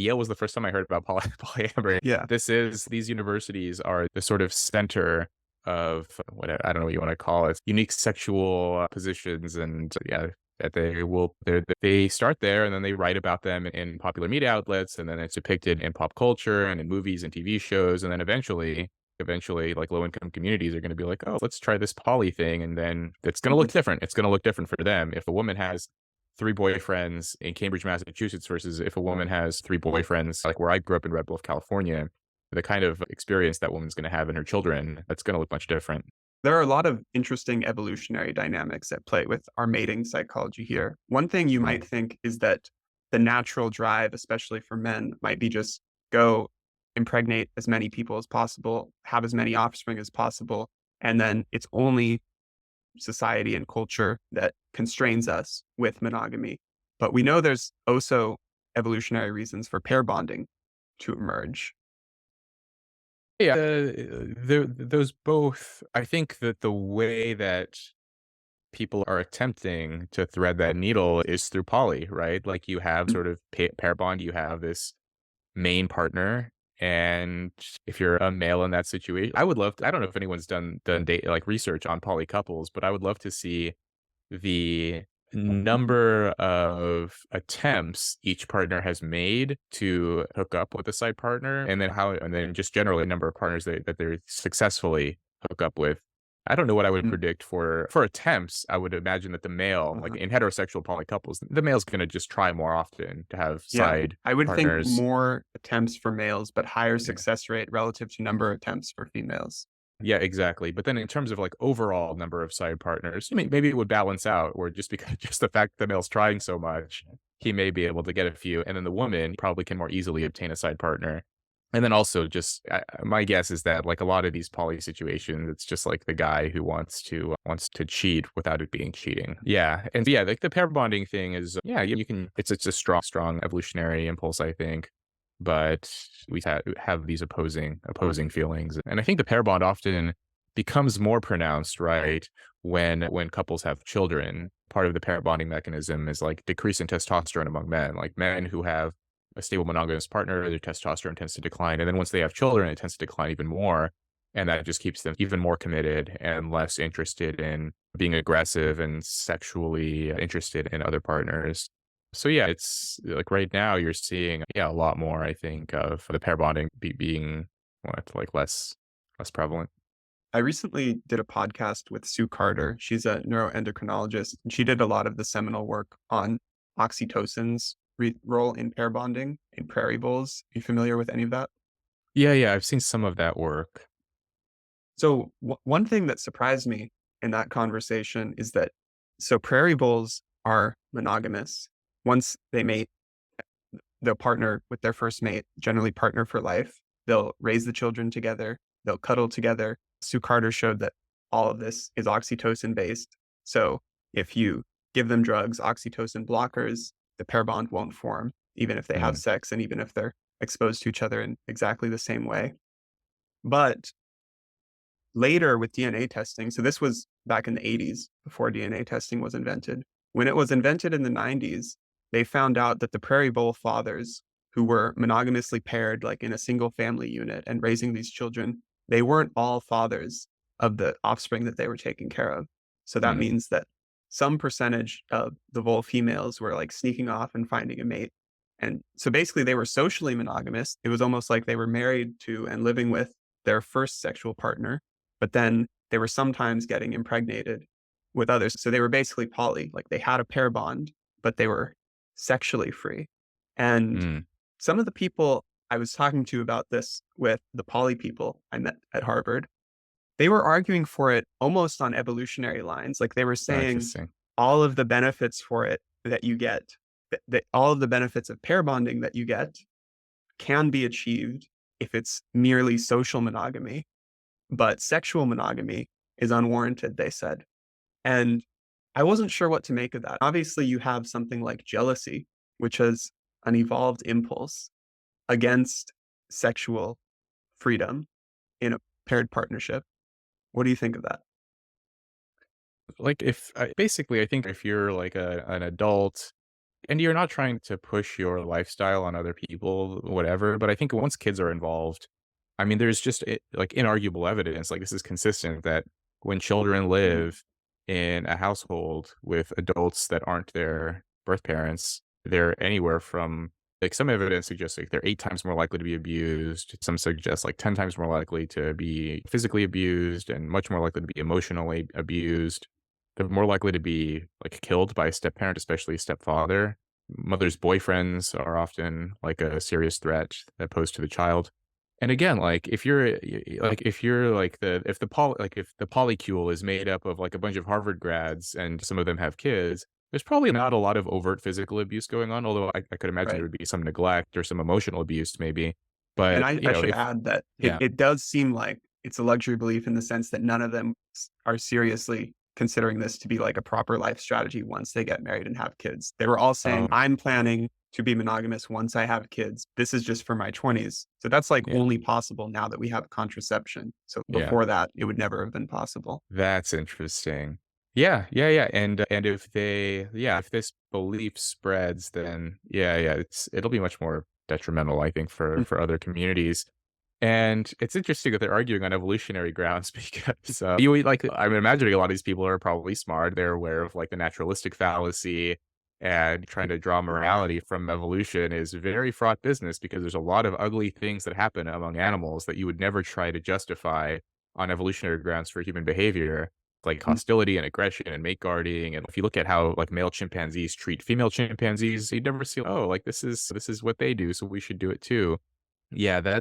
Yale was the first time I heard about polyamory. Yeah. These universities are the sort of center of what I don't know what you want to call it, unique sexual positions, and yeah, that they start there and then they write about them in popular media outlets, and then it's depicted in pop culture and in movies and TV shows, and then eventually like low income communities are going to be like, oh, let's try this poly thing, and then it's going to look different. It's going to look different for them if a woman has three boyfriends in Cambridge, Massachusetts, versus if a woman has three boyfriends, like where I grew up in Red Bluff, California, the kind of experience that woman's going to have in her children, that's going to look much different. There are a lot of interesting evolutionary dynamics at play with our mating psychology here. One thing you Mhm. might think is that the natural drive, especially for men, might be just go impregnate as many people as possible, have as many offspring as possible, and then it's only society and culture that constrains us with monogamy. But we know there's also evolutionary reasons for pair bonding to emerge. Yeah, those both. I think that the way that people are attempting to thread that needle is through poly, right? Like you have sort of pair bond, you have this main partner. And if you're a male in that situation, I would love to, I don't know if anyone's done date like research on poly couples, but I would love to see the number of attempts each partner has made to hook up with a side partner, and then just generally number of partners that they're successfully hook up with. I don't know what I would Mm, predict for attempts. I would imagine that the male, like uh-huh. in heterosexual poly couples, the male's gonna just try more often to have Yeah, side I would think partners. more attempts for males, but higher Yeah. success rate relative to number of attempts for females. Yeah, exactly. But then in terms of like overall number of side partners, I mean, maybe it would balance out, or just because just the fact that the male's trying so much, he may be able to get a few, and then the woman probably can more easily obtain a side partner. And then also, just my guess is that like a lot of these poly situations, it's just like the guy who wants to cheat without it being cheating. Yeah, and yeah, like the pair bonding thing is yeah, you can. It's a strong evolutionary impulse, I think, but we have these opposing feelings, and I think the pair bond often becomes more pronounced, right, when couples have children. Part of the pair bonding mechanism is like decrease in testosterone among men, like men who have a stable monogamous partner, their testosterone tends to decline, and then once they have children it tends to decline even more, and that just keeps them even more committed and less interested in being aggressive and sexually interested in other partners. So yeah, it's like right now you're seeing a lot more, I think, of the pair bonding being what like less prevalent. I recently did a podcast with Sue Carter. She's a neuroendocrinologist, and she did a lot of the seminal work on oxytocin's role in pair bonding in prairie voles. Are you familiar with any of that? Yeah, I've seen some of that work. So one thing that surprised me in that conversation is that prairie voles are monogamous. Once they mate, they'll partner with their first mate, generally partner for life. They'll raise the children together. They'll cuddle together. Sue Carter showed that all of this is oxytocin based. So if you give them drugs, oxytocin blockers, the pair bond won't form, even if they have Mm, sex and even if they're exposed to each other in exactly the same way. But later with DNA testing, so this was back in the 80s before DNA testing was invented. When it was invented in the 90s, they found out that the prairie vole fathers who were monogamously paired, like in a single family unit and raising these children, they weren't all fathers of the offspring that they were taking care of. So that mm, means that some percentage of the vole females were like sneaking off and finding a mate. And so basically, they were socially monogamous. It was almost like they were married to and living with their first sexual partner, but then they were sometimes getting impregnated with others. So they were basically poly, like they had a pair bond, but they were sexually free. And mm. some of the people I was talking to about this with the poly people I met at Harvard, they were arguing for it almost on evolutionary lines. Like they were Oh, saying interesting. all of the benefits for it that you get, that all of the benefits of pair bonding that you get can be achieved if it's merely social monogamy, but sexual monogamy is unwarranted, they said. And I wasn't sure what to make of that. Obviously, you have something like jealousy, which is an evolved impulse against sexual freedom in a paired partnership. What do you think of that? Like if basically, I think if you're like an adult And you're not trying to push your lifestyle on other people, whatever, but I think once kids are involved, I mean, there's just, like, inarguable evidence, like, this is consistent that when children live in a household with adults that aren't their birth parents, they're anywhere from like, some evidence suggests, like, they're 8 times more likely to be abused. Some suggest, like, 10 times more likely to be physically abused and much more likely to be emotionally abused. They're more likely to be, like, killed by a step-parent, especially a stepfather. Mothers' boyfriends are often, like, a serious threat that pose to the child. And again, like, if you're like, if you're like if the polycule is made up of like a bunch of Harvard grads and some of them have kids, there's probably not a lot of overt physical abuse going on, although I could imagine there Right. would be some neglect or some emotional abuse maybe. And But, I should if add that yeah. it does seem like it's a luxury belief in the sense that none of them are seriously considering this to be like a proper life strategy once they get married and have kids. They were all saying, Oh, I'm planning to be monogamous once I have kids. This is just for my 20s. So that's like yeah, only possible now that we have contraception. So yeah. before that, it would never have been possible. That's interesting. Yeah, yeah, yeah, and if if this belief spreads, then yeah, it'll be much more detrimental, I think, Mm. for other communities. And it's interesting that they're arguing on evolutionary grounds because, you like, I'm imagining a lot of these people are probably smart. They're aware of, like, the naturalistic fallacy, and trying to draw morality from evolution is very fraught business because there's a lot of ugly things that happen among animals that you would never try to justify on evolutionary grounds for human behavior, like Mm. hostility and aggression and mate guarding. And if you look at how, like, male chimpanzees treat female chimpanzees, you'd never see, oh, like, this is what they do, so we should do it too. Yeah, and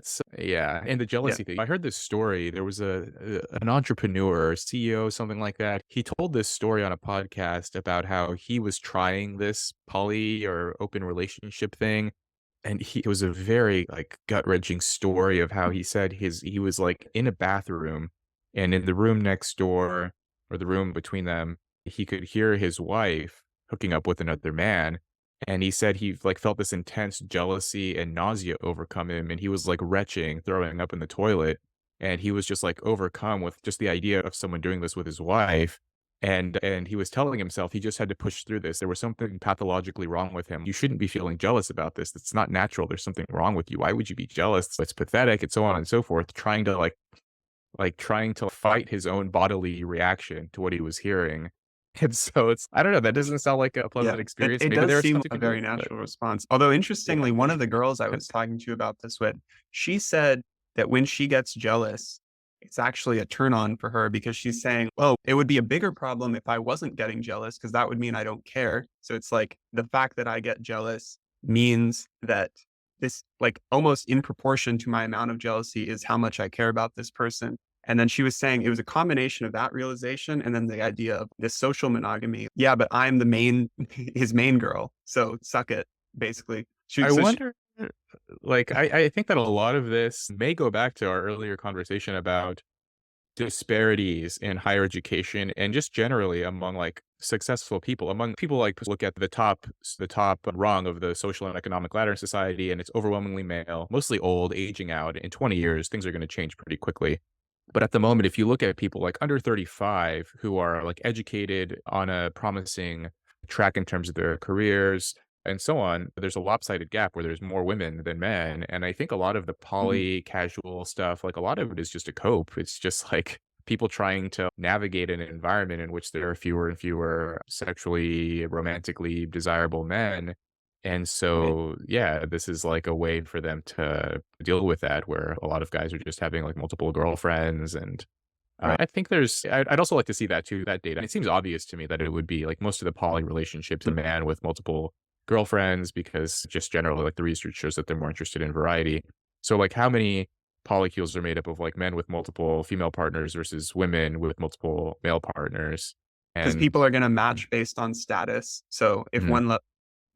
the Yeah. jealousy thing. I heard this story. There was an entrepreneur, CEO, something like that. He told this story on a podcast about how he was trying this poly or open relationship thing, and it was a very, like, gut-wrenching story of how he said he was, like, in a bathroom, and in the room next door, or the room between them, he could hear his wife hooking up with another man, and he said he, like, felt this intense jealousy and nausea overcome him, and he was, like, retching, throwing up in the toilet, and he was just, like, overcome with just the idea of someone doing this with his wife, and he was telling himself he just had to push through this. There was something pathologically wrong with him. You shouldn't be feeling jealous about this. It's not natural. There's something wrong with you. Why would you be jealous? It's pathetic, and so on and so forth, trying to, trying to fight his own bodily reaction to what he was hearing. And so it's, I don't know, that doesn't sound like a Yeah, pleasant experience. it Maybe does there are seem some like who a can do very it, but natural response. Although yeah. interestingly, one of the girls I was talking to about this with, she said that when she gets jealous, it's actually a turn on for her because she's saying, "Oh, it would be a bigger problem if I wasn't getting jealous because that would mean I don't care." So it's like the fact that I get jealous means that this, like almost in proportion to my amount of jealousy, is how much I care about this person. And then she was saying it was a combination of that realization and then the idea of this social monogamy. Yeah, but I'm the main, his main girl. So suck it, basically. I So she, wonder, like, I think that a lot of this may go back to our earlier conversation about disparities in higher education and just generally among, like, successful people, among people, like, look at the top rung of the social and economic ladder in society, and it's overwhelmingly male, mostly old, aging out. In 20 years, things are gonna change pretty quickly. But at the moment, if you look at people, like, under 35 who are, like, educated on a promising track in terms of their careers and so on, there's a lopsided gap where there's more women than men. And I think a lot of the Mhm. poly casual stuff, like, a lot of it is just a cope. It's just like people trying to navigate an environment in which there are fewer and fewer sexually, romantically desirable men. And Right, so, yeah, this is like a way for them to deal with that, where a lot of guys are just having, like, multiple girlfriends. And right. I think I'd also like to see that too, that data. It seems obvious to me that it would be like most of the poly relationships, a man with multiple girlfriends, because just generally, like, the research shows that they're more interested in variety. So, like, how many polycules are made up of, like, men with multiple female partners versus women with multiple male partners? Because And people are going to match based on status. So if mm, one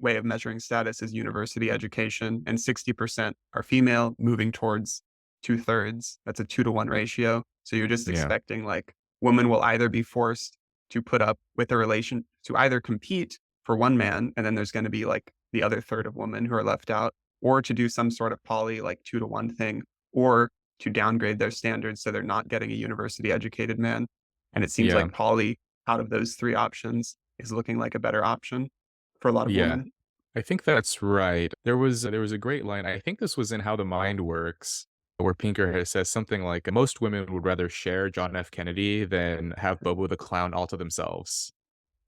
way of measuring status is university education and 60% are female, moving towards two-thirds, that's a 2-to-1 ratio. So you're just yeah, expecting like women will either be forced to put up with a relation to either compete for one man, and then there's going to be like the other third of women who are left out, or to do some sort of poly like 2-to-1 thing, or to downgrade their standards so they're not getting a university educated man. And it seems yeah, like poly out of those three options is looking like a better option for a lot of yeah. women. I think that's right. There was a great line, I think this was in How the Mind Works, where Pinker says something like, "Most women would rather share John F. Kennedy than have Bobo the Clown all to themselves."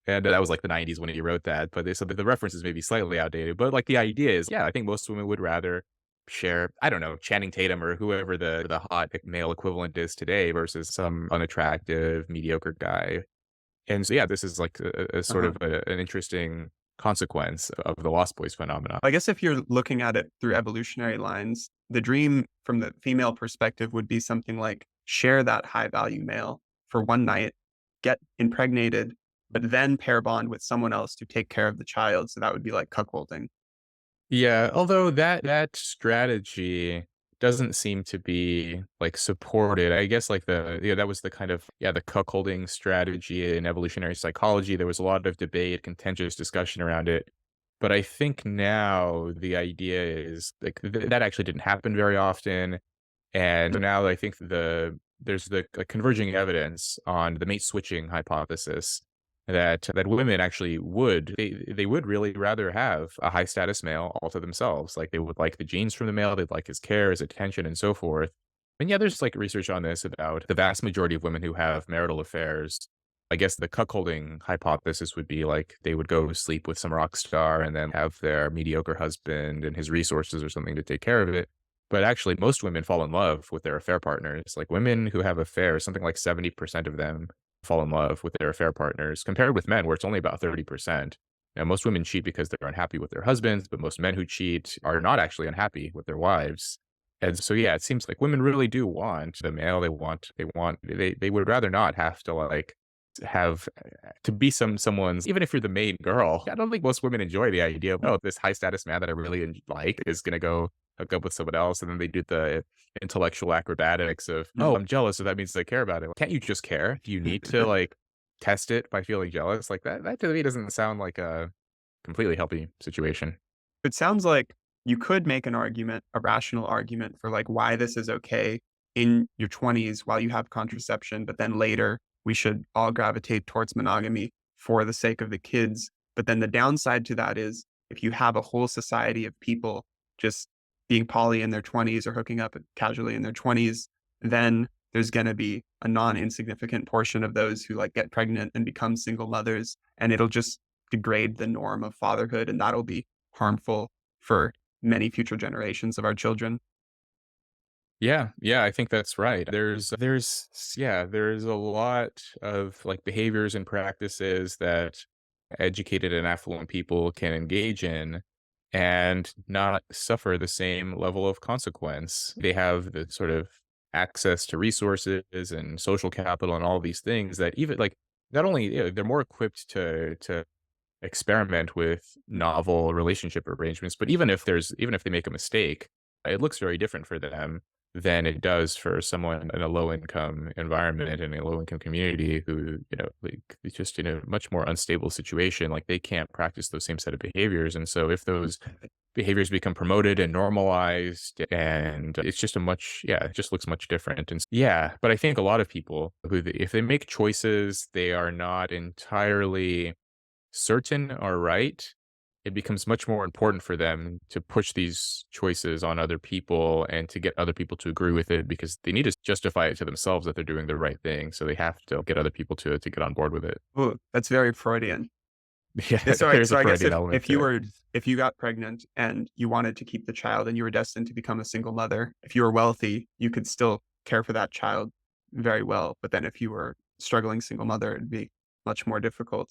And that was like the '90s when he wrote that, but they said that the reference is maybe slightly outdated, but, like, the idea is, yeah, I think most women would rather share, I don't know, Channing Tatum or whoever the hot male equivalent is today versus some unattractive, mediocre guy. And so, yeah, this is like a sort Uh-huh. of an interesting consequence of the Lost Boys phenomenon. I guess if you're looking at it through evolutionary lines, the dream from the female perspective would be something like share that high value male for one night, get impregnated, but then pair bond with someone else to take care of the child. So that would be like cuckolding. Yeah, although that strategy doesn't seem to be, like, supported. I guess, like, that was the kind of, yeah, the cuckolding strategy in evolutionary psychology. There was a lot of debate, contentious discussion around it. But I think now the idea is, like, that actually didn't happen very often. And so now I think there's the, like, converging evidence on the mate switching hypothesis that women actually they would really rather have a high status male all to themselves. Like, they would like the genes from the male, they'd like his care, his attention, and so forth. And yeah, there's like research on this about the vast majority of women who have marital affairs. I guess the cuckolding hypothesis would be like they would go sleep with some rock star and then have their mediocre husband and his resources or something to take care of it. But actually, most women fall in love with their affair partners. Like, women who have affairs, something like 70% of them fall in love with their affair partners, compared with men, where it's only about 30%. Now, most women cheat because they're unhappy with their husbands, but most men who cheat are not actually unhappy with their wives. And so, yeah, it seems like women really do want the male. They would rather not have to, like, have to be someone's, even if you're the main girl. I don't think most women enjoy the idea of, oh, this high status man that I really like is gonna go hook up with someone else, and then they do the intellectual acrobatics of, "Oh, I'm jealous, so that means I care about it." Can't you just care? Do you need to, like, test it by feeling jealous? Like, that to me doesn't sound like a completely healthy situation. It sounds like you could make an argument, a rational argument for like why this is okay in your 20s while you have contraception, but then later we should all gravitate towards monogamy for the sake of the kids. But then the downside to that is if you have a whole society of people just being poly in their 20s or hooking up casually in their 20s, then there's going to be a non insignificant portion of those who like get pregnant and become single mothers. And it'll just degrade the norm of fatherhood. And that'll be harmful for many future generations of our children. Yeah, yeah, I think that's right. There's a lot of, like, behaviors and practices that educated and affluent people can engage in and not suffer the same level of consequence. They have the sort of access to resources and social capital and all these things that, even, like, not only, they're more equipped to experiment with novel relationship arrangements, but even if they make a mistake, it looks very different for them than it does for someone in a low income environment, in a low income community who, like, is just in a much more unstable situation. Like, they can't practice those same set of behaviors. And so if those behaviors become promoted and normalized, and it's just it just looks much different. And yeah, but I think a lot of people if they make choices they are not entirely certain are right, it becomes much more important for them to push these choices on other people and to get other people to agree with it, because they need to justify it to themselves that they're doing the right thing. So they have to get other people to get on board with it. Ooh, that's very Freudian. Yeah, Yeah, so there's a I guess Freudian element to it. if you got pregnant and you wanted to keep the child and you were destined to become a single mother, if you were wealthy, you could still care for that child very well. But then if you were struggling single mother, it'd be much more difficult.